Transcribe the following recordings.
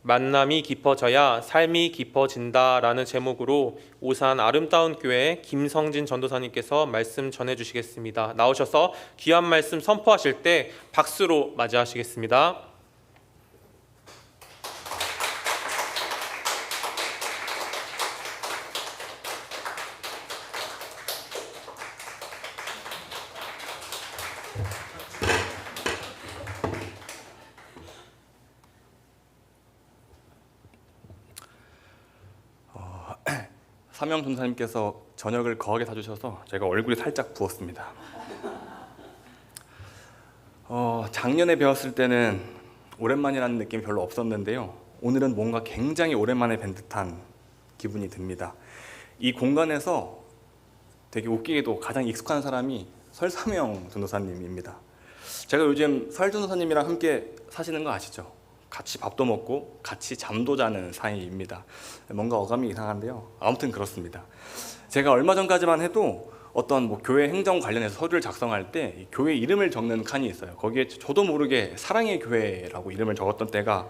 만남이 깊어져야 삶이 깊어진다 라는 제목으로 오산 아름다운 교회 김성진 전도사님께서 말씀 전해주시겠습니다. 나오셔서 귀한 말씀 선포하실 때 박수로 맞이하시겠습니다. 사명 전사님께서 저녁을 거하게 사주셔서 제가 얼굴이 살짝 부었습니다. 작년에 배웠을 때는 오랜만이라는 느낌이 별로 없었는데요. 오늘은 뭔가 굉장히 오랜만에 뵌 듯한 기분이 듭니다. 이 공간에서 되게 웃기게도 가장 익숙한 사람이 설사명 전도사님입니다. 제가 요즘 설 전도사님이랑 함께 사시는 거 아시죠? 같이 밥도 먹고 같이 잠도 자는 사이입니다. 뭔가 어감이 이상한데요. 아무튼 그렇습니다. 제가 얼마 전까지만 해도 어떤 교회 행정 관련해서 서류를 작성할 때 교회 이름을 적는 칸이 있어요. 거기에 저도 모르게 사랑의 교회라고 이름을 적었던 때가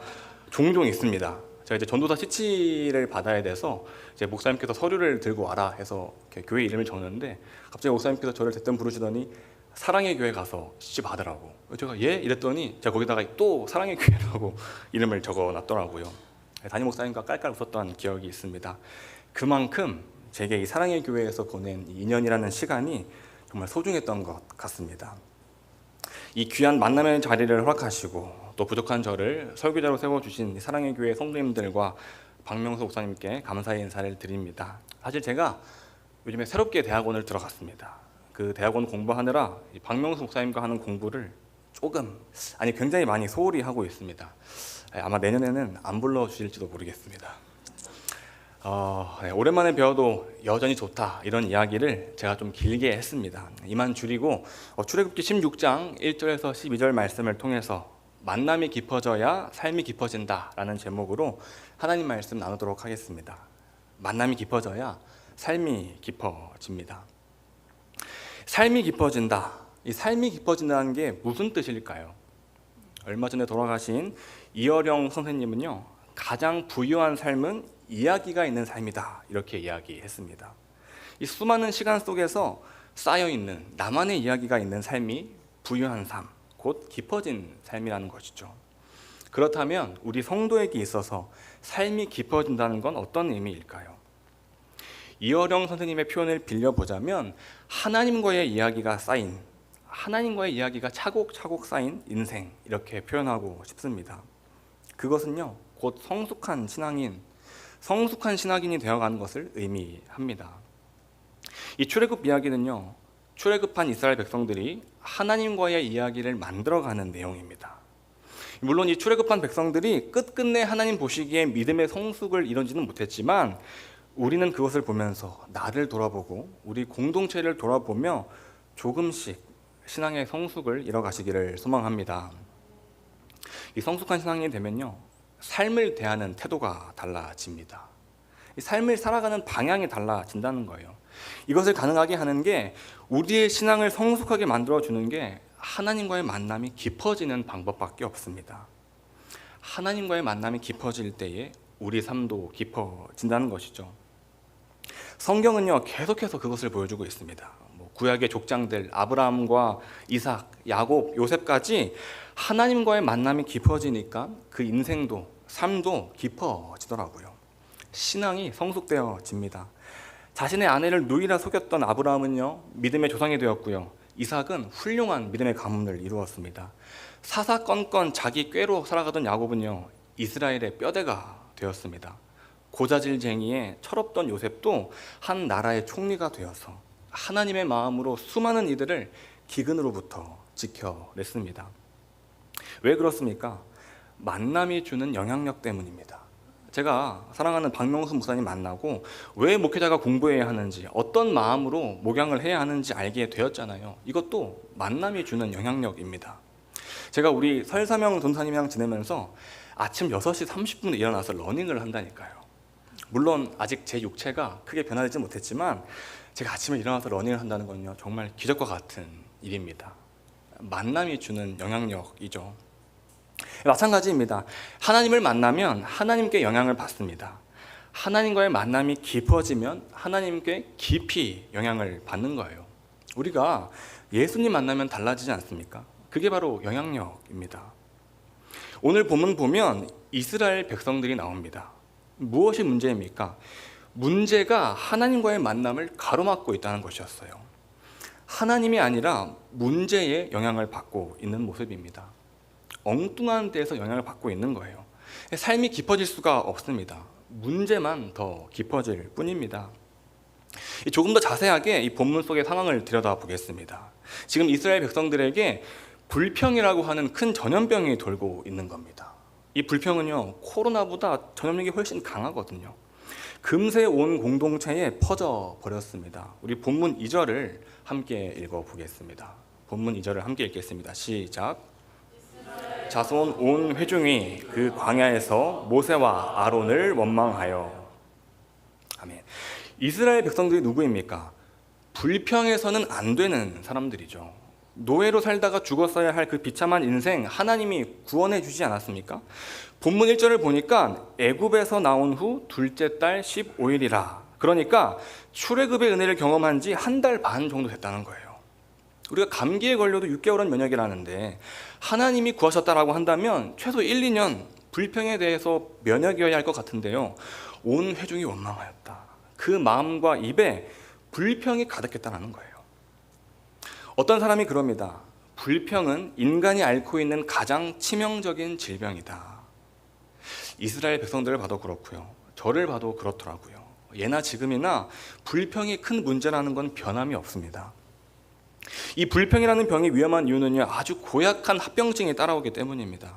종종 있습니다. 제가 이제 전도사 CC를 받아야 돼서 이제 목사님께서 서류를 들고 와라 해서 교회 이름을 적는데 갑자기 목사님께서 저를 대뜸 부르시더니 사랑의 교회 가서 CC 받으라고. 제가 예? 이랬더니 제가 거기다가 또 사랑의 교회라고 이름을 적어놨더라고요. 담임 목사님과 깔깔 웃었던 기억이 있습니다. 그만큼 제게 이 사랑의 교회에서 보낸 2년이라는 시간이 정말 소중했던 것 같습니다. 이 귀한 만남의 자리를 허락하시고 또 부족한 저를 설교자로 세워주신 이 사랑의 교회 성도님들과 박명수 목사님께 감사의 인사를 드립니다. 사실 제가 요즘에 새롭게 대학원을 들어갔습니다. 그 대학원 공부하느라 박명수 목사님과 하는 공부를 굉장히 많이 소홀히 하고 있습니다. 아마 내년에는 안 불러주실지도 모르겠습니다. 오랜만에 배워도 여전히 좋다 이런 이야기를 제가 좀 길게 했습니다. 이만 줄이고 출애굽기 16장 1절에서 12절 말씀을 통해서 만남이 깊어져야 삶이 깊어진다 라는 제목으로 하나님 말씀 나누도록 하겠습니다. 만남이 깊어져야 삶이 깊어집니다. 삶이 깊어진다. 이 삶이 깊어진다는 게 무슨 뜻일까요? 얼마 전에 돌아가신 이어령 선생님은요, 가장 부유한 삶은 이야기가 있는 삶이다 이렇게 이야기했습니다. 이 수많은 시간 속에서 쌓여있는 나만의 이야기가 있는 삶이 부유한 삶, 곧 깊어진 삶이라는 것이죠. 그렇다면 우리 성도에게 있어서 삶이 깊어진다는 건 어떤 의미일까요? 이어령 선생님의 표현을 빌려보자면 하나님과의 이야기가 차곡차곡 쌓인 인생 이렇게 표현하고 싶습니다. 그것은요 곧 성숙한 신앙인이 되어가는 것을 의미합니다. 이 출애굽 이야기는요 출애굽한 이스라엘 백성들이 하나님과의 이야기를 만들어가는 내용입니다. 물론 이 출애굽한 백성들이 끝끝내 하나님 보시기에 믿음의 성숙을 이루지는 못했지만 우리는 그것을 보면서 나를 돌아보고 우리 공동체를 돌아보며 조금씩 신앙의 성숙을 이뤄가시기를 소망합니다. 이 성숙한 신앙이 되면요 삶을 대하는 태도가 달라집니다. 이 삶을 살아가는 방향이 달라진다는 거예요. 이것을 가능하게 하는 게 우리의 신앙을 성숙하게 만들어주는 게 하나님과의 만남이 깊어지는 방법밖에 없습니다. 하나님과의 만남이 깊어질 때에 우리 삶도 깊어진다는 것이죠. 성경은요 계속해서 그것을 보여주고 있습니다. 구약의 족장들 아브라함과 이삭, 야곱, 요셉까지 하나님과의 만남이 깊어지니까 그 인생도 삶도 깊어지더라고요. 신앙이 성숙되어집니다. 자신의 아내를 누이라 속였던 아브라함은요 믿음의 조상이 되었고요. 이삭은 훌륭한 믿음의 가문을 이루었습니다. 사사건건 자기 꾀로 살아가던 야곱은요 이스라엘의 뼈대가 되었습니다. 고자질쟁이의 철없던 요셉도 한 나라의 총리가 되어서 하나님의 마음으로 수많은 이들을 기근으로부터 지켜냈습니다. 왜 그렇습니까? 만남이 주는 영향력 때문입니다. 제가 사랑하는 박명수 목사님 만나고 왜 목회자가 공부해야 하는지 어떤 마음으로 목양을 해야 하는지 알게 되었잖아요. 이것도 만남이 주는 영향력입니다. 제가 우리 설사명 전사님이랑 지내면서 아침 6시 30분에 일어나서 러닝을 한다니까요. 물론 아직 제 육체가 크게 변화되지 못했지만 제가 아침에 일어나서 러닝을 한다는 건요 정말 기적과 같은 일입니다. 만남이 주는 영향력이죠. 마찬가지입니다. 하나님을 만나면 하나님께 영향을 받습니다. 하나님과의 만남이 깊어지면 하나님께 깊이 영향을 받는 거예요. 우리가 예수님 만나면 달라지지 않습니까? 그게 바로 영향력입니다. 오늘 본문 보면 이스라엘 백성들이 나옵니다. 무엇이 문제입니까? 문제가 하나님과의 만남을 가로막고 있다는 것이었어요. 하나님이 아니라 문제에 영향을 받고 있는 모습입니다. 엉뚱한 데에서 영향을 받고 있는 거예요. 삶이 깊어질 수가 없습니다. 문제만 더 깊어질 뿐입니다. 조금 더 자세하게 이 본문 속의 상황을 들여다보겠습니다. 지금 이스라엘 백성들에게 불평이라고 하는 큰 전염병이 돌고 있는 겁니다. 이 불평은요, 코로나보다 전염력이 훨씬 강하거든요. 금세 온 공동체에 퍼져 버렸습니다. 우리 본문 2절을 함께 읽어보겠습니다. 본문 2절을 함께 읽겠습니다. 시작. 자손 온 회중이 그 광야에서 모세와 아론을 원망하여. 아멘. 이스라엘 백성들이 누구입니까? 불평해서는 안 되는 사람들이죠. 노예로 살다가 죽었어야 할 그 비참한 인생 하나님이 구원해 주지 않았습니까? 본문 1절을 보니까 애굽에서 나온 후 둘째 달 15일이라. 그러니까 출애굽의 은혜를 경험한 지 한 달 반 정도 됐다는 거예요. 우리가 감기에 걸려도 6개월은 면역이라는데 하나님이 구하셨다라고 한다면 최소 1, 2년 불평에 대해서 면역이어야 할 것 같은데요. 온 회중이 원망하였다. 그 마음과 입에 불평이 가득했다는 거예요. 어떤 사람이 그럽니다. 불평은 인간이 앓고 있는 가장 치명적인 질병이다. 이스라엘 백성들을 봐도 그렇고요. 저를 봐도 그렇더라고요. 예나 지금이나 불평이 큰 문제라는 건 변함이 없습니다. 이 불평이라는 병이 위험한 이유는요, 아주 고약한 합병증이 따라오기 때문입니다.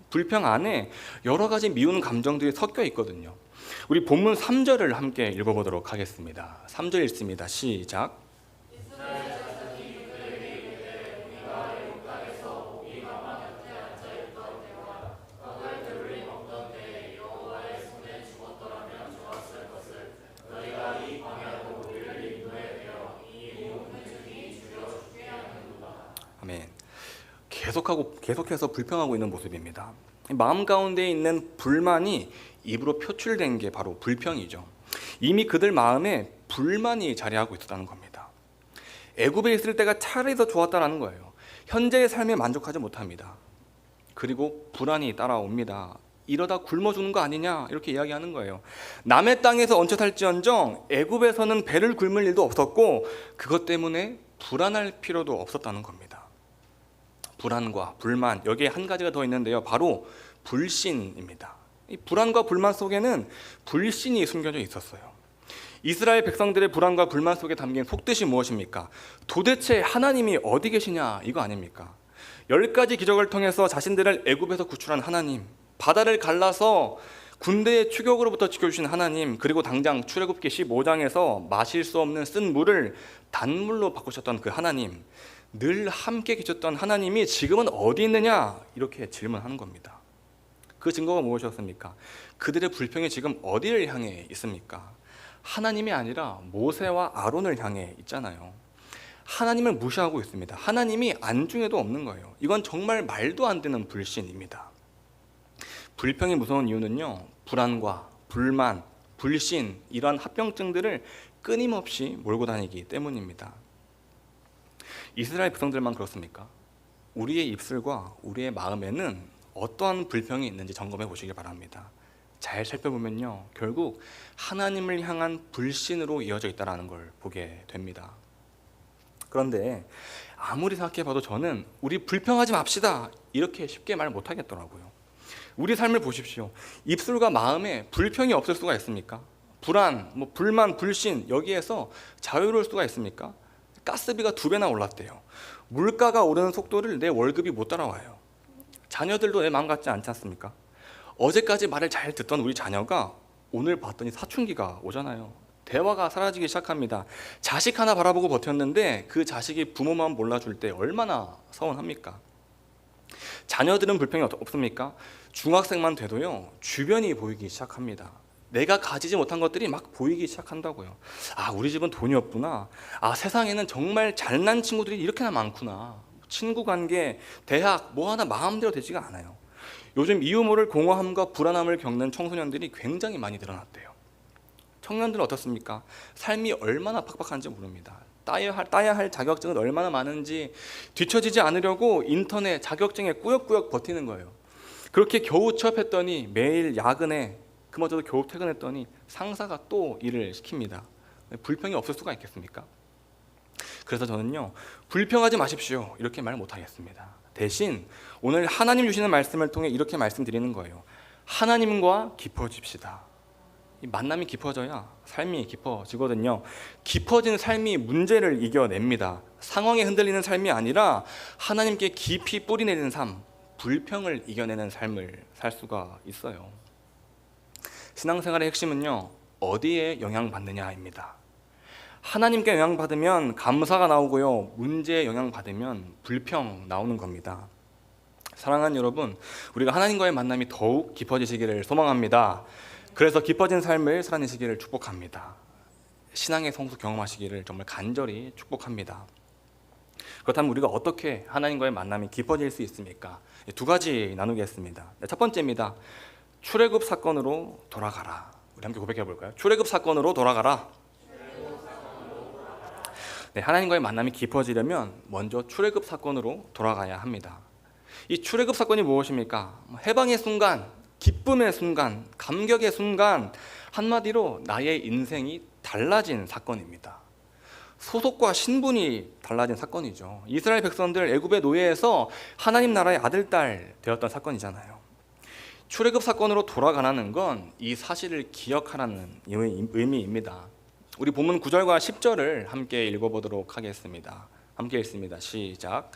불평 안에 여러 가지 미운 감정들이 섞여 있거든요. 우리 본문 3절을 함께 읽어보도록 하겠습니다. 3절 읽습니다. 시작. 아멘. 계속해서 불평하고 있는 모습입니다. 마음 가운데 있는 불만이 입으로 표출된 게 바로 불평이죠. 이미 그들 마음에 불만이 자리하고 있었다는 겁니다. 애굽에 있을 때가 차라리 더 좋았다는 거예요. 현재의 삶에 만족하지 못합니다. 그리고 불안이 따라옵니다. 이러다 굶어 죽는 거 아니냐 이렇게 이야기하는 거예요. 남의 땅에서 얹혀 살지언정 애굽에서는 배를 굶을 일도 없었고 그것 때문에 불안할 필요도 없었다는 겁니다. 불안과 불만, 여기에 한 가지가 더 있는데요. 바로 불신입니다. 이 불안과 불만 속에는 불신이 숨겨져 있었어요. 이스라엘 백성들의 불안과 불만 속에 담긴 속뜻이 무엇입니까? 도대체 하나님이 어디 계시냐 이거 아닙니까? 10가지 기적을 통해서 자신들을 애굽에서 구출한 하나님, 바다를 갈라서 군대의 추격으로부터 지켜주신 하나님, 그리고 당장 출애굽기 15장에서 마실 수 없는 쓴 물을 단물로 바꾸셨던 그 하나님, 늘 함께 계셨던 하나님이 지금은 어디 있느냐 이렇게 질문하는 겁니다. 그 증거가 무엇이었습니까? 그들의 불평이 지금 어디를 향해 있습니까? 하나님이 아니라 모세와 아론을 향해 있잖아요. 하나님을 무시하고 있습니다. 하나님이 안중에도 없는 거예요. 이건 정말 말도 안 되는 불신입니다. 불평이 무서운 이유는요, 불안과 불만, 불신, 이러한 합병증들을 끊임없이 몰고 다니기 때문입니다. 이스라엘 백성들만 그렇습니까? 우리의 입술과 우리의 마음에는 어떠한 불평이 있는지 점검해 보시길 바랍니다. 잘 살펴보면요, 결국 하나님을 향한 불신으로 이어져 있다는 걸 보게 됩니다. 그런데 아무리 생각해봐도 저는 우리 불평하지 맙시다 이렇게 쉽게 말 못하겠더라고요. 우리 삶을 보십시오. 입술과 마음에 불평이 없을 수가 있습니까? 불안, 불만, 불신, 여기에서 자유로울 수가 있습니까? 가스비가 2배나 올랐대요. 물가가 오르는 속도를 내 월급이 못 따라와요. 자녀들도 내 마음 같지 않지 않습니까? 어제까지 말을 잘 듣던 우리 자녀가 오늘 봤더니 사춘기가 오잖아요. 대화가 사라지기 시작합니다. 자식 하나 바라보고 버텼는데 그 자식이 부모 마음 몰라줄 때 얼마나 서운합니까? 자녀들은 불평이 없습니까? 중학생만 돼도요, 주변이 보이기 시작합니다. 내가 가지지 못한 것들이 막 보이기 시작한다고요. 아, 우리 집은 돈이 없구나. 아, 세상에는 정말 잘난 친구들이 이렇게나 많구나. 친구 관계, 대학, 뭐 하나 마음대로 되지가 않아요. 요즘 이유 모를 공허함과 불안함을 겪는 청소년들이 굉장히 많이 늘어났대요. 청년들은 어떻습니까? 삶이 얼마나 팍팍한지 모릅니다. 따야 할 자격증은 얼마나 많은지 뒤처지지 않으려고 인터넷 자격증에 꾸역꾸역 버티는 거예요. 그렇게 겨우 취업했더니 매일 야근에 그마저도 겨우 퇴근했더니 상사가 또 일을 시킵니다. 불평이 없을 수가 있겠습니까? 그래서 저는요, 불평하지 마십시오 이렇게 말 못하겠습니다. 대신 오늘 하나님 주시는 말씀을 통해 이렇게 말씀드리는 거예요. 하나님과 깊어집시다. 이 만남이 깊어져야 삶이 깊어지거든요. 깊어진 삶이 문제를 이겨냅니다. 상황에 흔들리는 삶이 아니라 하나님께 깊이 뿌리 내리는 삶, 불평을 이겨내는 삶을 살 수가 있어요. 신앙생활의 핵심은요, 어디에 영향받느냐입니다. 하나님께 영향받으면 감사가 나오고요, 문제에 영향받으면 불평 나오는 겁니다. 사랑하는 여러분, 우리가 하나님과의 만남이 더욱 깊어지시기를 소망합니다. 그래서 깊어진 삶을 살아내시기를 축복합니다. 신앙의 성수 경험하시기를 정말 간절히 축복합니다. 그렇다면 우리가 어떻게 하나님과의 만남이 깊어질 수 있습니까? 두 가지 나누겠습니다. 첫 번째입니다. 출애굽 사건으로 돌아가라. 우리 함께 고백해 볼까요? 출애굽 사건으로 돌아가라. 네, 하나님과의 만남이 깊어지려면 먼저 출애굽 사건으로 돌아가야 합니다. 이 출애굽 사건이 무엇입니까? 해방의 순간, 기쁨의 순간, 감격의 순간, 한마디로 나의 인생이 달라진 사건입니다. 소속과 신분이 달라진 사건이죠. 이스라엘 백성들 애굽의 노예에서 하나님 나라의 아들, 딸 되었던 사건이잖아요. 출애굽 사건으로 돌아가라는 건 이 사실을 기억하라는 의미입니다. 우리 본문 9절과 10절을 함께 읽어보도록 하겠습니다. 함께 읽습니다. 시작.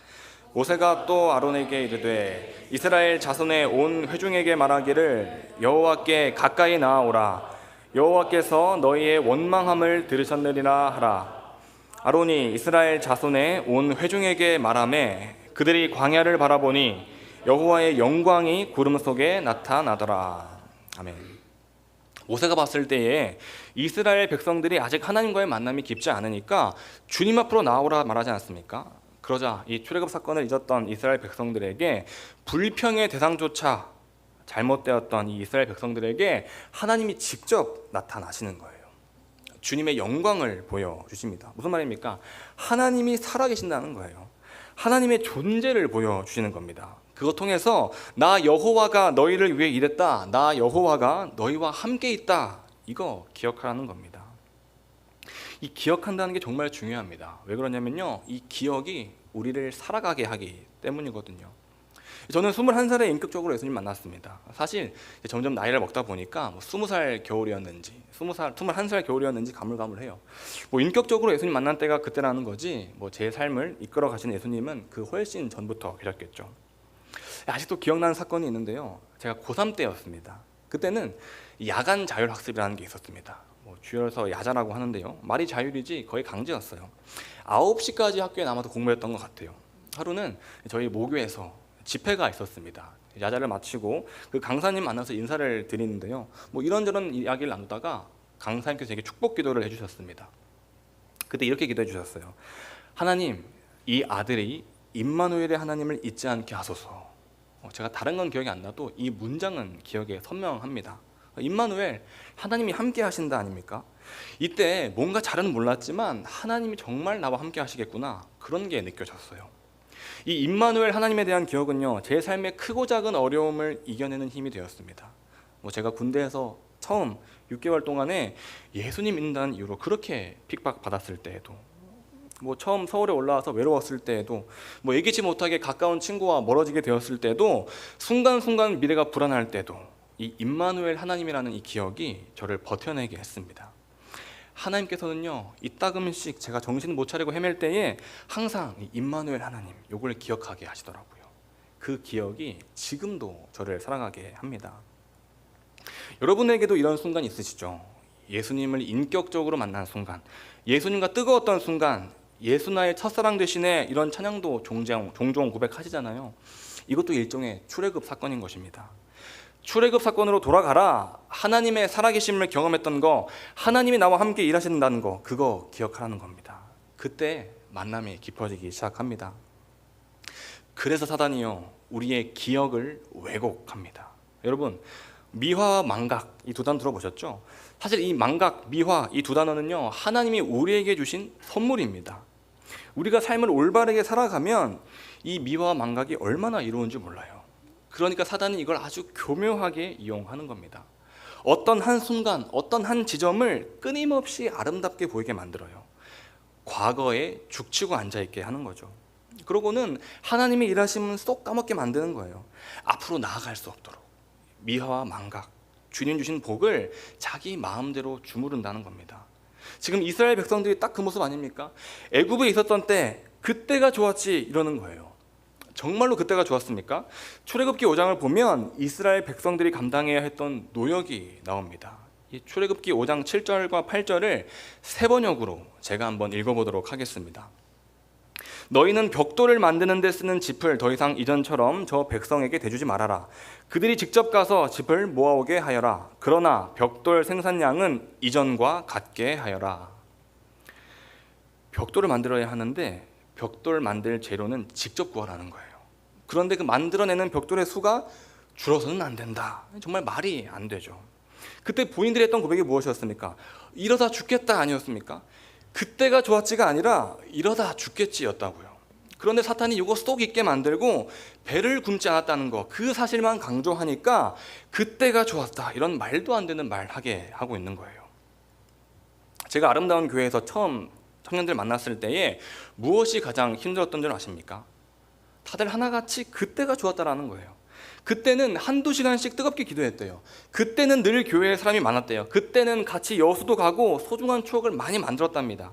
모세가 또 아론에게 이르되 이스라엘 자손의 온 회중에게 말하기를 여호와께 가까이 나아오라. 여호와께서 너희의 원망함을 들으셨느니라 하라. 아론이 이스라엘 자손의 온 회중에게 말하매 그들이 광야를 바라보니 여호와의 영광이 구름 속에 나타나더라. 아멘. 모세가 봤을 때에 이스라엘 백성들이 아직 하나님과의 만남이 깊지 않으니까 주님 앞으로 나오라 말하지 않았습니까? 그러자 이 출애굽 사건을 잊었던 이스라엘 백성들에게 불평의 대상조차 잘못되었던 이 이스라엘 백성들에게 하나님이 직접 나타나시는 거예요. 주님의 영광을 보여주십니다. 무슨 말입니까? 하나님이 살아계신다는 거예요. 하나님의 존재를 보여주시는 겁니다. 그것 통해서 나 여호와가 너희를 위해 일했다. 나 여호와가 너희와 함께 있다. 이거 기억하라는 겁니다. 이 기억한다는 게 정말 중요합니다. 왜 그러냐면요, 이 기억이 우리를 살아가게 하기 때문이거든요. 저는 21살에 인격적으로 예수님 만났습니다. 사실 점점 나이를 먹다 보니까 20살 겨울이었는지 21살 겨울이었는지 가물가물해요. 인격적으로 예수님 만난 때가 그때라는 거지 제 삶을 이끌어 가시는 예수님은 그 훨씬 전부터 계셨겠죠. 아직도 기억나는 사건이 있는데요, 제가 고3 때였습니다. 그때는 야간 자율학습이라는 게 있었습니다. 줄여서 야자라고 하는데요, 말이 자율이지 거의 강제였어요. 9시까지 학교에 남아서 공부했던 것 같아요. 하루는 저희 모교에서 집회가 있었습니다. 야자를 마치고 그 강사님 만나서 인사를 드리는데요, 이런저런 이야기를 나누다가 강사님께서 제게 축복 기도를 해주셨습니다. 그때 이렇게 기도해 주셨어요. 하나님, 이 아들이 임마누엘의 하나님을 잊지 않게 하소서. 제가 다른 건 기억이 안 나도 이 문장은 기억에 선명합니다. 임마누엘, 하나님이 함께 하신다 아닙니까? 이때 뭔가 잘은 몰랐지만 하나님이 정말 나와 함께 하시겠구나, 그런 게 느껴졌어요. 이 임마누엘 하나님에 대한 기억은요, 제 삶의 크고 작은 어려움을 이겨내는 힘이 되었습니다. 제가 군대에서 처음 6개월 동안에 예수님 믿는다는 이유로 그렇게 핍박받았을 때에도, 처음 서울에 올라와서 외로웠을 때에도, 예기치 못하게 가까운 친구와 멀어지게 되었을 때도, 순간순간 미래가 불안할 때도 이 임마누엘 하나님이라는 이 기억이 저를 버텨내게 했습니다. 하나님께서는요, 이따금씩 제가 정신 못 차리고 헤맬 때에 항상 이 임마누엘 하나님, 요걸 기억하게 하시더라고요. 그 기억이 지금도 저를 살아가게 합니다. 여러분에게도 이런 순간 있으시죠? 예수님을 인격적으로 만난 순간, 예수님과 뜨거웠던 순간, 예수 나의 첫사랑 되시네, 이런 찬양도 종종 고백하시잖아요. 이것도 일종의 출애굽 사건인 것입니다. 출애굽 사건으로 돌아가라. 하나님의 살아계심을 경험했던 거, 하나님이 나와 함께 일하신다는 거, 그거 기억하라는 겁니다. 그때 만남이 깊어지기 시작합니다. 그래서 사단이요, 우리의 기억을 왜곡합니다. 여러분, 미화와 망각 이 두 단어 들어보셨죠? 사실 이 망각, 미화 이 두 단어는요, 하나님이 우리에게 주신 선물입니다. 우리가 삶을 올바르게 살아가면 이 미화와 망각이 얼마나 이로운지 몰라요. 그러니까 사단은 이걸 아주 교묘하게 이용하는 겁니다. 어떤 한 순간, 어떤 한 지점을 끊임없이 아름답게 보이게 만들어요. 과거에 죽치고 앉아있게 하는 거죠. 그러고는 하나님의 일하심은 쏙 까먹게 만드는 거예요. 앞으로 나아갈 수 없도록 미화와 망각, 주님 주신 복을 자기 마음대로 주무른다는 겁니다. 지금 이스라엘 백성들이 딱 그 모습 아닙니까? 애굽에 있었던 때 그때가 좋았지 이러는 거예요. 정말로 그때가 좋았습니까? 출애굽기 5장을 보면 이스라엘 백성들이 감당해야 했던 노역이 나옵니다. 이 출애굽기 5장 7절과 8절을 세 번역으로 제가 한번 읽어보도록 하겠습니다. 너희는 벽돌을 만드는 데 쓰는 짚을 더 이상 이전처럼 저 백성에게 대주지 말아라. 그들이 직접 가서 짚을 모아오게 하여라. 그러나 벽돌 생산량은 이전과 같게 하여라. 벽돌을 만들어야 하는데 벽돌 만들 재료는 직접 구하라는 거예요. 그런데 그 만들어내는 벽돌의 수가 줄어서는 안 된다. 정말 말이 안 되죠. 그때 본인들이 했던 고백이 무엇이었습니까? 이러다 죽겠다 아니었습니까? 그때가 좋았지가 아니라 이러다 죽겠지였다고요. 그런데 사탄이 이거 쏙 있게 만들고 배를 굶지 않았다는 거, 그 사실만 강조하니까 그때가 좋았다 이런 말도 안 되는 말 하게 하고 있는 거예요. 제가 아름다운 교회에서 처음 청년들 만났을 때에 무엇이 가장 힘들었던 줄 아십니까? 다들 하나같이 그때가 좋았다라는 거예요. 그때는 한두 시간씩 뜨겁게 기도했대요. 그때는 늘 교회에 사람이 많았대요. 그때는 같이 여수도 가고 소중한 추억을 많이 만들었답니다.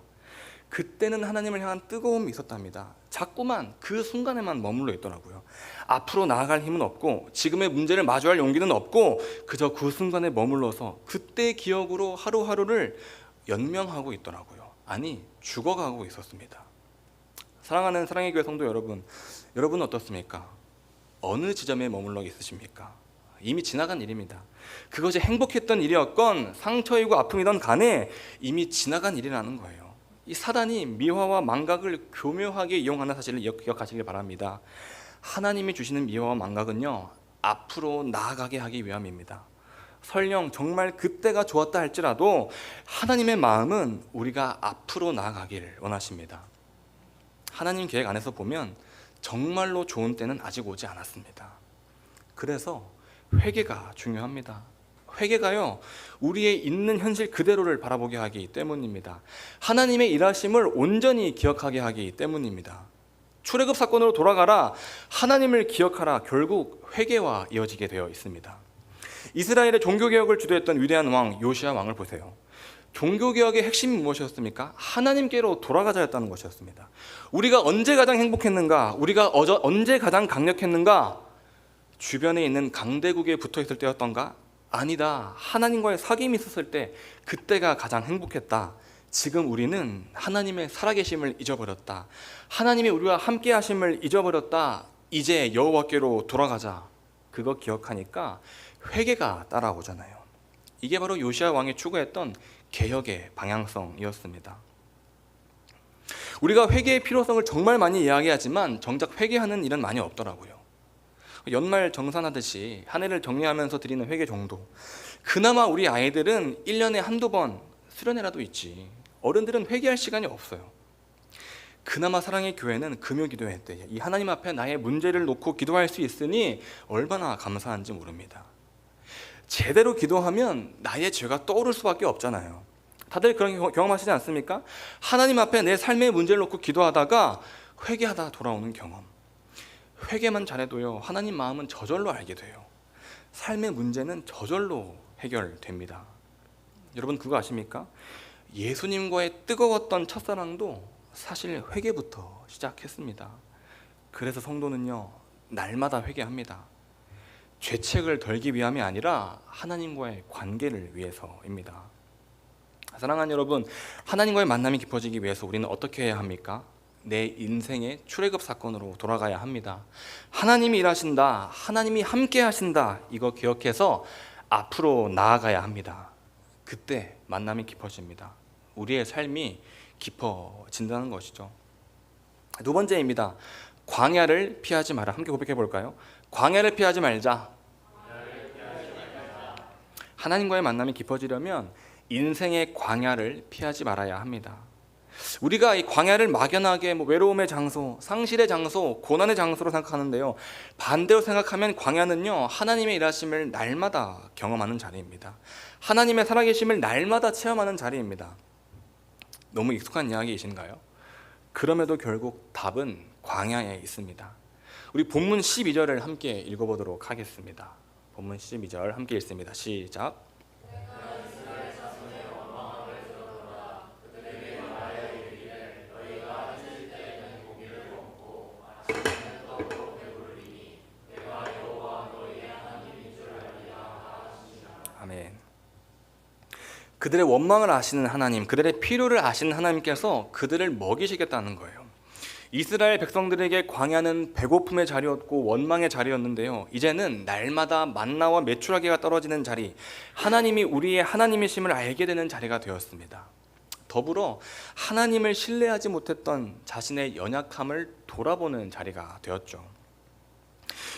그때는 하나님을 향한 뜨거움이 있었답니다. 자꾸만 그 순간에만 머물러 있더라고요. 앞으로 나아갈 힘은 없고 지금의 문제를 마주할 용기는 없고 그저 그 순간에 머물러서 그때의 기억으로 하루하루를 연명하고 있더라고요. 아니, 죽어가고 있었습니다. 사랑하는 사랑의 교회 성도 여러분, 여러분은 어떻습니까? 어느 지점에 머물러 있으십니까? 이미 지나간 일입니다. 그것이 행복했던 일이었건 상처이고 아픔이던 간에 이미 지나간 일이라는 거예요. 이 사단이 미화와 망각을 교묘하게 이용하는 사실을 기억하시길 바랍니다. 하나님이 주시는 미화와 망각은요, 앞으로 나아가게 하기 위함입니다. 설령 정말 그때가 좋았다 할지라도 하나님의 마음은 우리가 앞으로 나아가길 원하십니다. 하나님 계획 안에서 보면 정말로 좋은 때는 아직 오지 않았습니다. 그래서 회개가 중요합니다. 회개가요, 우리의 있는 현실 그대로를 바라보게 하기 때문입니다. 하나님의 일하심을 온전히 기억하게 하기 때문입니다. 출애굽 사건으로 돌아가라, 하나님을 기억하라, 결국 회개와 이어지게 되어 있습니다. 이스라엘의 종교개혁을 주도했던 위대한 왕 요시야 왕을 보세요. 종교개혁의 핵심이 무엇이었습니까? 하나님께로 돌아가자였다는 것이었습니다. 우리가 언제 가장 행복했는가? 우리가 언제 가장 강력했는가? 주변에 있는 강대국에 붙어있을 때였던가? 아니다. 하나님과의 사귐이 있었을 때 그때가 가장 행복했다. 지금 우리는 하나님의 살아계심을 잊어버렸다. 하나님이 우리와 함께 하심을 잊어버렸다. 이제 여호와께로 돌아가자. 그거 기억하니까 회개가 따라오잖아요. 이게 바로 요시야 왕이 추구했던 개혁의 방향성이었습니다. 우리가 회개의 필요성을 정말 많이 이야기하지만 정작 회개하는 일은 많이 없더라고요. 연말 정산하듯이 한 해를 정리하면서 드리는 회개 정도. 그나마 우리 아이들은 1년에 한두 번 수련회라도 있지. 어른들은 회개할 시간이 없어요. 그나마 사랑의 교회는 금요 기도회 때 이 하나님 앞에 나의 문제를 놓고 기도할 수 있으니 얼마나 감사한지 모릅니다. 제대로 기도하면 나의 죄가 떠오를 수밖에 없잖아요. 다들 그런 경험하시지 않습니까? 하나님 앞에 내 삶의 문제를 놓고 기도하다가 회개하다 돌아오는 경험. 회개만 잘해도요, 하나님 마음은 저절로 알게 돼요. 삶의 문제는 저절로 해결됩니다. 여러분 그거 아십니까? 예수님과의 뜨거웠던 첫사랑도 사실 회개부터 시작했습니다. 그래서 성도는요, 날마다 회개합니다. 죄책을 덜기 위함이 아니라 하나님과의 관계를 위해서입니다. 사랑하는 여러분, 하나님과의 만남이 깊어지기 위해서 우리는 어떻게 해야 합니까? 내 인생의 출애굽 사건으로 돌아가야 합니다. 하나님이 일하신다, 하나님이 함께 하신다, 이거 기억해서 앞으로 나아가야 합니다. 그때 만남이 깊어집니다. 우리의 삶이 깊어진다는 것이죠. 두 번째입니다. 광야를 피하지 마라. 함께 고백해 볼까요? 광야를 피하지 말자. 하나님과의 만남이 깊어지려면 인생의 광야를 피하지 말아야 합니다. 우리가 이 광야를 막연하게 외로움의 장소, 상실의 장소, 고난의 장소로 생각하는데요, 반대로 생각하면 광야는요, 하나님의 일하심을 날마다 경험하는 자리입니다. 하나님의 살아계심을 날마다 체험하는 자리입니다. 너무 익숙한 이야기이신가요? 그럼에도 결국 답은 광야에 있습니다. 우리 본문 12절을 함께 읽어보도록 하겠습니다. 본문 12절 함께 읽습니다. 시작. 아멘. 그들의 원망을 아시는 하나님, 그들의 필요를 아시는 하나님께서 그들을 먹이시겠다는 거예요. 이스라엘 백성들에게 광야는 배고픔의 자리였고 원망의 자리였는데요, 이제는 날마다 만나와 메추라기가 떨어지는 자리, 하나님이 우리의 하나님이심을 알게 되는 자리가 되었습니다. 더불어 하나님을 신뢰하지 못했던 자신의 연약함을 돌아보는 자리가 되었죠.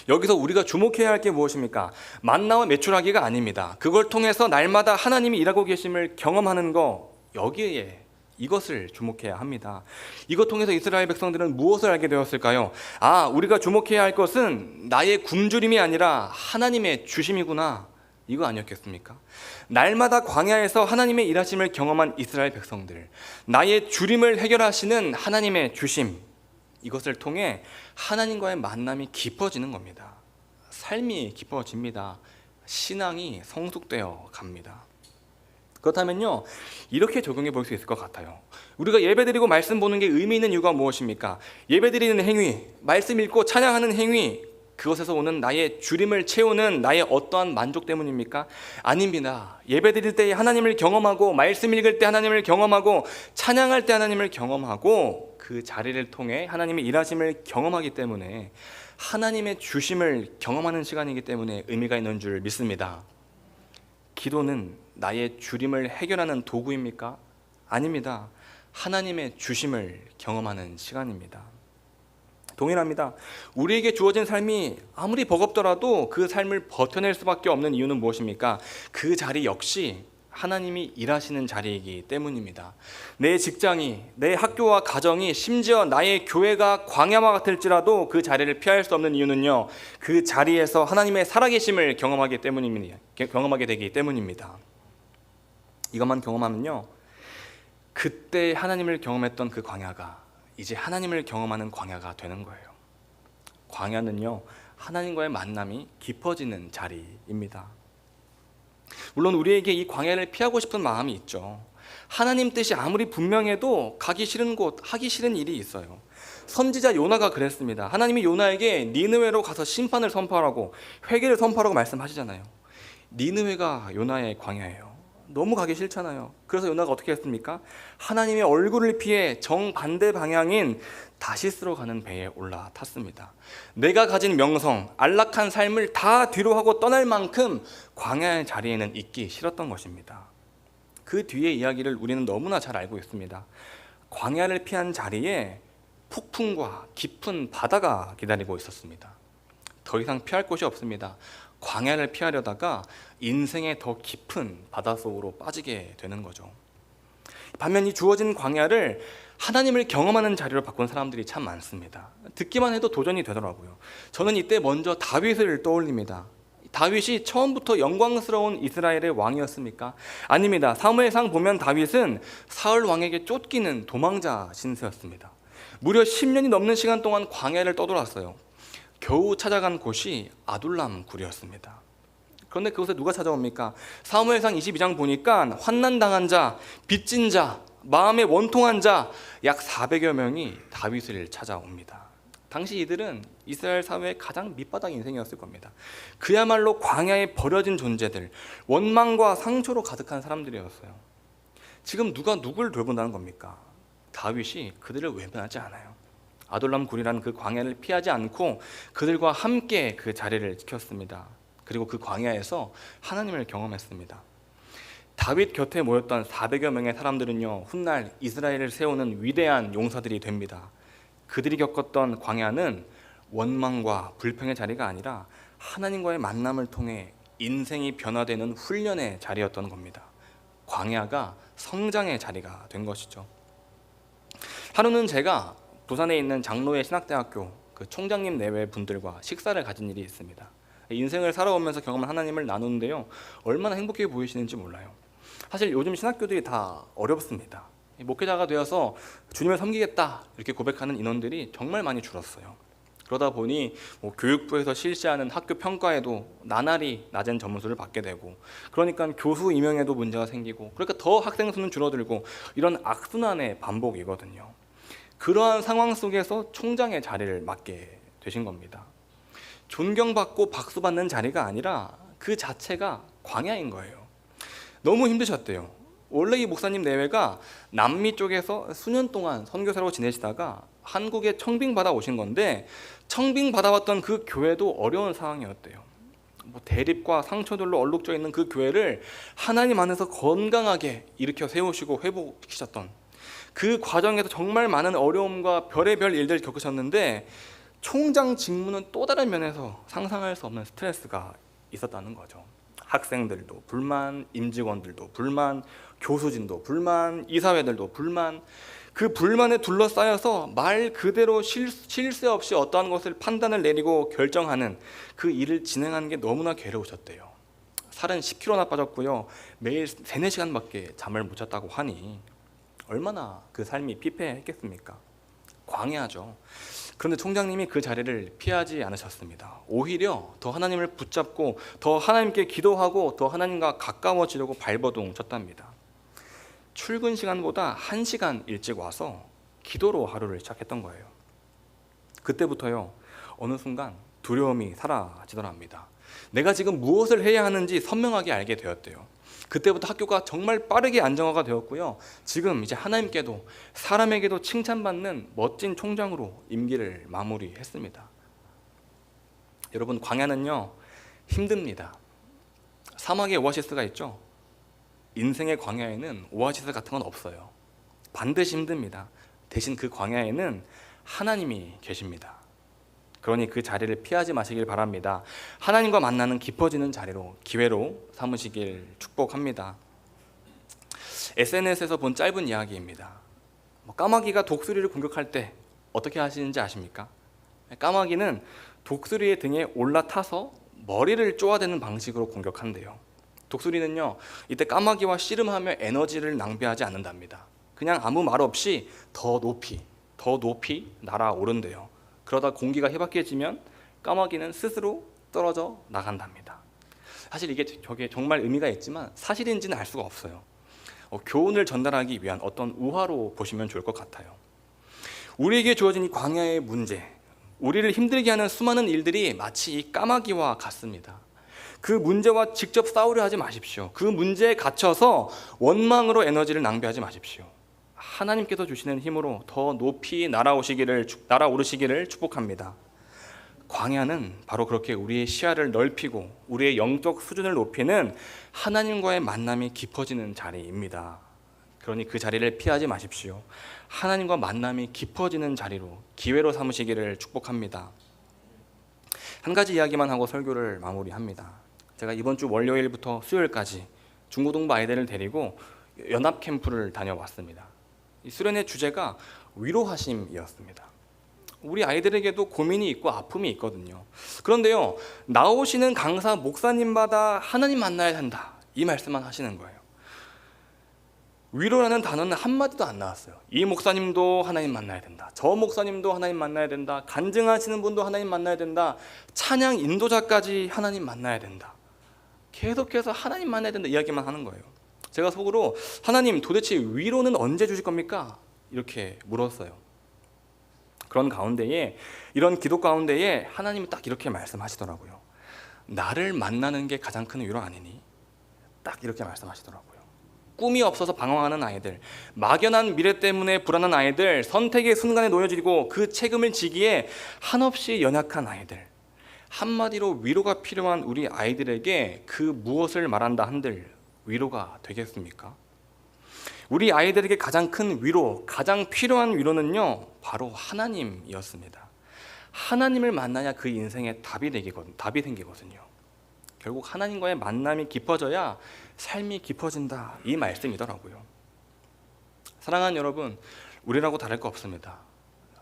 여기서 우리가 주목해야 할 게 무엇입니까? 만나와 메추라기가 아닙니다. 그걸 통해서 날마다 하나님이 일하고 계심을 경험하는 거, 여기에 이것을 주목해야 합니다. 이것 통해서 이스라엘 백성들은 무엇을 알게 되었을까요? 우리가 주목해야 할 것은 나의 굶주림이 아니라 하나님의 주심이구나, 이거 아니었겠습니까? 날마다 광야에서 하나님의 일하심을 경험한 이스라엘 백성들, 나의 주림을 해결하시는 하나님의 주심, 이것을 통해 하나님과의 만남이 깊어지는 겁니다. 삶이 깊어집니다. 신앙이 성숙되어 갑니다. 그렇다면요, 이렇게 적용해 볼 수 있을 것 같아요. 우리가 예배드리고 말씀 보는 게 의미 있는 이유가 무엇입니까? 예배드리는 행위, 말씀 읽고 찬양하는 행위, 그것에서 오는 나의 주림을 채우는 나의 어떠한 만족 때문입니까? 아닙니다. 예배드릴 때 하나님을 경험하고, 말씀 읽을 때 하나님을 경험하고, 찬양할 때 하나님을 경험하고, 그 자리를 통해 하나님의 일하심을 경험하기 때문에, 하나님의 주심을 경험하는 시간이기 때문에 의미가 있는 줄 믿습니다. 기도는 나의 주림을 해결하는 도구입니까? 아닙니다. 하나님의 주심을 경험하는 시간입니다. 동일합니다. 우리에게 주어진 삶이 아무리 버겁더라도 그 삶을 버텨낼 수밖에 없는 이유는 무엇입니까? 그 자리 역시 하나님이 일하시는 자리이기 때문입니다. 내 직장이, 내 학교와 가정이, 심지어 나의 교회가 광야와 같을지라도 그 자리를 피할 수 없는 이유는요, 그 자리에서 하나님의 살아계심을 경험하게 되기 때문입니다. 이것만 경험하면요, 그때 하나님을 경험했던 그 광야가 이제 하나님을 경험하는 광야가 되는 거예요. 광야는요, 하나님과의 만남이 깊어지는 자리입니다. 물론 우리에게 이 광야를 피하고 싶은 마음이 있죠. 하나님 뜻이 아무리 분명해도 가기 싫은 곳, 하기 싫은 일이 있어요. 선지자 요나가 그랬습니다. 하나님이 요나에게 니느웨로 가서 심판을 선포하라고, 회개를 선포하라고 말씀하시잖아요. 니느웨가 요나의 광야예요. 너무 가기 싫잖아요. 그래서 요나가 어떻게 했습니까? 하나님의 얼굴을 피해 정반대 방향인 다시스로 가는 배에 올라탔습니다. 내가 가진 명성, 안락한 삶을 다 뒤로 하고 떠날 만큼 광야의 자리에는 있기 싫었던 것입니다. 그 뒤의 이야기를 우리는 너무나 잘 알고 있습니다. 광야를 피한 자리에 폭풍과 깊은 바다가 기다리고 있었습니다. 더 이상 피할 곳이 없습니다. 광야를 피하려다가 인생의 더 깊은 바닷속으로 빠지게 되는 거죠. 반면 이 주어진 광야를 하나님을 경험하는 자리로 바꾼 사람들이 참 많습니다. 듣기만 해도 도전이 되더라고요. 저는 이때 먼저 다윗을 떠올립니다. 다윗이 처음부터 영광스러운 이스라엘의 왕이었습니까? 아닙니다. 사무엘상 보면 다윗은 사울 왕에게 쫓기는 도망자 신세였습니다. 무려 10년이 넘는 시간 동안 광야를 떠돌았어요. 겨우 찾아간 곳이 아둘람 굴이었습니다. 그런데 그곳에 누가 찾아옵니까? 사무엘상 22장 보니까 환난당한 자, 빚진 자, 마음에 원통한 자 약 400여 명이 다윗을 찾아옵니다. 당시 이들은 이스라엘 사회의 가장 밑바닥 인생이었을 겁니다. 그야말로 광야에 버려진 존재들, 원망과 상처로 가득한 사람들이었어요. 지금 누가 누굴 돌본다는 겁니까? 다윗이 그들을 외면하지 않아요. 아둘람 굴이라는 그 광야를 피하지 않고 그들과 함께 그 자리를 지켰습니다. 그리고 그 광야에서 하나님을 경험했습니다. 다윗 곁에 모였던 400여 명의 사람들은요, 훗날 이스라엘을 세우는 위대한 용사들이 됩니다. 그들이 겪었던 광야는 원망과 불평의 자리가 아니라 하나님과의 만남을 통해 인생이 변화되는 훈련의 자리였던 겁니다. 광야가 성장의 자리가 된 것이죠. 하루는 제가 부산에 있는 장로회 신학대학교 그 총장님 내외 분들과 식사를 가진 일이 있습니다. 인생을 살아오면서 경험한 하나님을 나누는데요, 얼마나 행복해 보이시는지 몰라요. 사실 요즘 신학교들이 다 어렵습니다. 목회자가 되어서 주님을 섬기겠다 이렇게 고백하는 인원들이 정말 많이 줄었어요. 그러다 보니 교육부에서 실시하는 학교 평가에도 나날이 낮은 점수를 받게 되고, 그러니까 교수 임용에도 문제가 생기고, 그러니까 더 학생 수는 줄어들고, 이런 악순환의 반복이거든요. 그러한 상황 속에서 총장의 자리를 맡게 되신 겁니다. 존경받고 박수받는 자리가 아니라 그 자체가 광야인 거예요. 너무 힘드셨대요. 원래 이 목사님 내외가 남미 쪽에서 수년 동안 선교사로 지내시다가 한국에 청빙받아 오신 건데, 청빙받아왔던 그 교회도 어려운 상황이었대요. 대립과 상처들로 얼룩져 있는 그 교회를 하나님 안에서 건강하게 일으켜 세우시고 회복시켰던 그 과정에서 정말 많은 어려움과 별의별 일들을 겪으셨는데, 총장 직무는 또 다른 면에서 상상할 수 없는 스트레스가 있었다는 거죠. 학생들도 불만, 임직원들도 불만, 교수진도 불만, 이사회들도 불만, 그 불만에 둘러싸여서 말 그대로 쉴 새 없이 어떠한 것을 판단을 내리고 결정하는 그 일을 진행하는 게 너무나 괴로우셨대요. 살은 10kg나 빠졌고요, 매일 3, 4시간밖에 잠을 못 잤다고 하니 얼마나 그 삶이 피폐했겠습니까? 광야죠. 그런데 총장님이 그 자리를 피하지 않으셨습니다. 오히려 더 하나님을 붙잡고 더 하나님께 기도하고 더 하나님과 가까워지려고 발버둥 쳤답니다. 출근 시간보다 1시간 일찍 와서 기도로 하루를 시작했던 거예요. 그때부터요, 어느 순간 두려움이 사라지더랍니다. 내가 지금 무엇을 해야 하는지 선명하게 알게 되었대요. 그때부터 학교가 정말 빠르게 안정화가 되었고요, 지금 이제 하나님께도 사람에게도 칭찬받는 멋진 총장으로 임기를 마무리했습니다. 여러분, 광야는요 힘듭니다. 사막에 오아시스가 있죠. 인생의 광야에는 오아시스 같은 건 없어요. 반드시 힘듭니다. 대신 그 광야에는 하나님이 계십니다. 그러니 그 자리를 피하지 마시길 바랍니다. 하나님과 만나는 깊어지는 자리로, 기회로 삼으시길 축복합니다. SNS에서 본 짧은 이야기입니다. 까마귀가 독수리를 공격할 때 어떻게 하시는지 아십니까? 까마귀는 독수리의 등에 올라타서 머리를 쪼아대는 방식으로 공격한대요. 독수리는요, 이때 까마귀와 씨름하며 에너지를 낭비하지 않는답니다. 그냥 아무 말 없이 더 높이 날아오른대요. 그러다 공기가 해박해지면 까마귀는 스스로 떨어져 나간답니다. 사실 이게 저게 정말 의미가 있지만 사실인지는 알 수가 없어요. 교훈을 전달하기 위한 어떤 우화로 보시면 좋을 것 같아요. 우리에게 주어진 이 광야의 문제, 우리를 힘들게 하는 수많은 일들이 마치 이 까마귀와 같습니다. 그 문제와 직접 싸우려 하지 마십시오. 그 문제에 갇혀서 원망으로 에너지를 낭비하지 마십시오. 하나님께서 주시는 힘으로 더 높이 날아오르시기를 축복합니다. 광야는 바로 그렇게 우리의 시야를 넓히고 우리의 영적 수준을 높이는 하나님과의 만남이 깊어지는 자리입니다. 그러니 그 자리를 피하지 마십시오. 하나님과 만남이 깊어지는 자리로, 기회로 삼으시기를 축복합니다. 한 가지 이야기만 하고 설교를 마무리합니다. 제가 이번 주 월요일부터 수요일까지 중고등부 아이들을 데리고 연합 캠프를 다녀왔습니다. 이 수련의 주제가 위로하심이었습니다. 우리 아이들에게도 고민이 있고 아픔이 있거든요. 그런데요, 나오시는 강사 목사님마다 하나님 만나야 한다, 이 말씀만 하시는 거예요. 위로라는 단어는 한마디도 안 나왔어요. 이 목사님도 하나님 만나야 된다, 저 목사님도 하나님 만나야 된다, 간증하시는 분도 하나님 만나야 된다, 찬양 인도자까지 하나님 만나야 된다. 계속해서 하나님 만나야 된다 이야기만 하는 거예요. 제가 속으로 하나님 도대체 위로는 언제 주실 겁니까? 이렇게 물었어요. 그런 가운데에, 이런 기도 가운데에 하나님이 딱 이렇게 말씀하시더라고요. 나를 만나는 게 가장 큰 위로 아니니? 딱 이렇게 말씀하시더라고요. 꿈이 없어서 방황하는 아이들, 막연한 미래 때문에 불안한 아이들, 선택의 순간에 놓여지고 그 책임을 지기에 한없이 연약한 아이들, 한마디로 위로가 필요한 우리 아이들에게 그 무엇을 말한다 한들 위로가 되겠습니까? 우리 아이들에게 가장 큰 위로, 가장 필요한 위로는요, 바로 하나님이었습니다. 하나님을 만나야 그 인생에 답이 생기거든요. 결국 하나님과의 만남이 깊어져야 삶이 깊어진다, 이 말씀이더라고요. 사랑하는 여러분, 우리라고 다를 거 없습니다.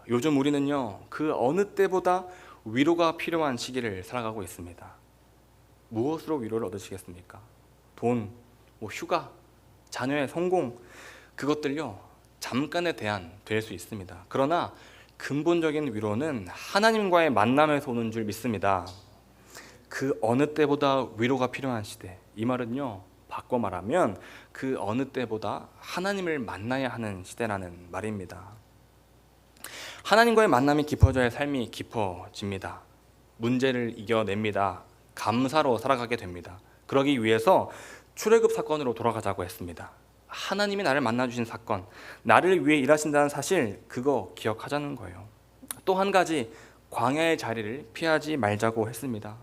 요즘 우리는요, 그 어느 때보다 위로가 필요한 시기를 살아가고 있습니다. 무엇으로 위로를 얻으시겠습니까? 돈, 휴가, 자녀의 성공, 그것들요 잠깐의 대안 될 수 있습니다. 그러나 근본적인 위로는 하나님과의 만남에서 오는 줄 믿습니다. 그 어느 때보다 위로가 필요한 시대, 이 말은요 바꿔 말하면 그 어느 때보다 하나님을 만나야 하는 시대라는 말입니다. 하나님과의 만남이 깊어져야 삶이 깊어집니다. 문제를 이겨냅니다. 감사로 살아가게 됩니다. 그러기 위해서 출애굽 사건으로 돌아가자고 했습니다. 하나님이 나를 만나주신 사건, 나를 위해 일하신다는 사실, 그거 기억하자는 거예요. 또 한 가지, 광야의 자리를 피하지 말자고 했습니다.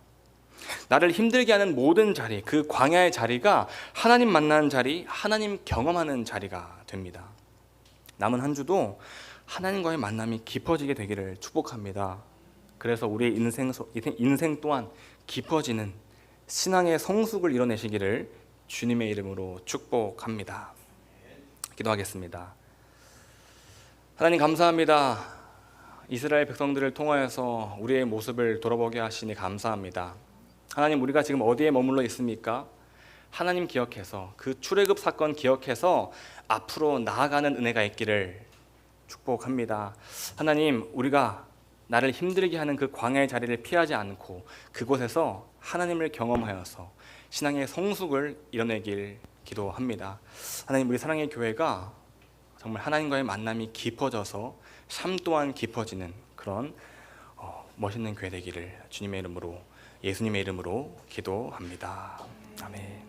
나를 힘들게 하는 모든 자리, 그 광야의 자리가 하나님 만나는 자리, 하나님 경험하는 자리가 됩니다. 남은 한 주도 하나님과의 만남이 깊어지게 되기를 축복합니다. 그래서 우리의 인생 또한 깊어지는 신앙의 성숙을 이뤄내시기를 주님의 이름으로 축복합니다. 기도하겠습니다. 하나님 감사합니다. 이스라엘 백성들을 통하여서 우리의 모습을 돌아보게 하시니 감사합니다. 하나님, 우리가 지금 어디에 머물러 있습니까? 하나님 기억해서, 그 출애굽 사건 기억해서 앞으로 나아가는 은혜가 있기를 축복합니다. 하나님, 우리가 나를 힘들게 하는 그 광야의 자리를 피하지 않고 그곳에서 하나님을 경험하여서 신앙의 성숙을 이뤄내길 기도합니다. 하나님, 우리 사랑의 교회가 정말 하나님과의 만남이 깊어져서 삶 또한 깊어지는 그런 멋있는 교회 되기를 주님의 이름으로, 예수님의 이름으로 기도합니다. 아멘.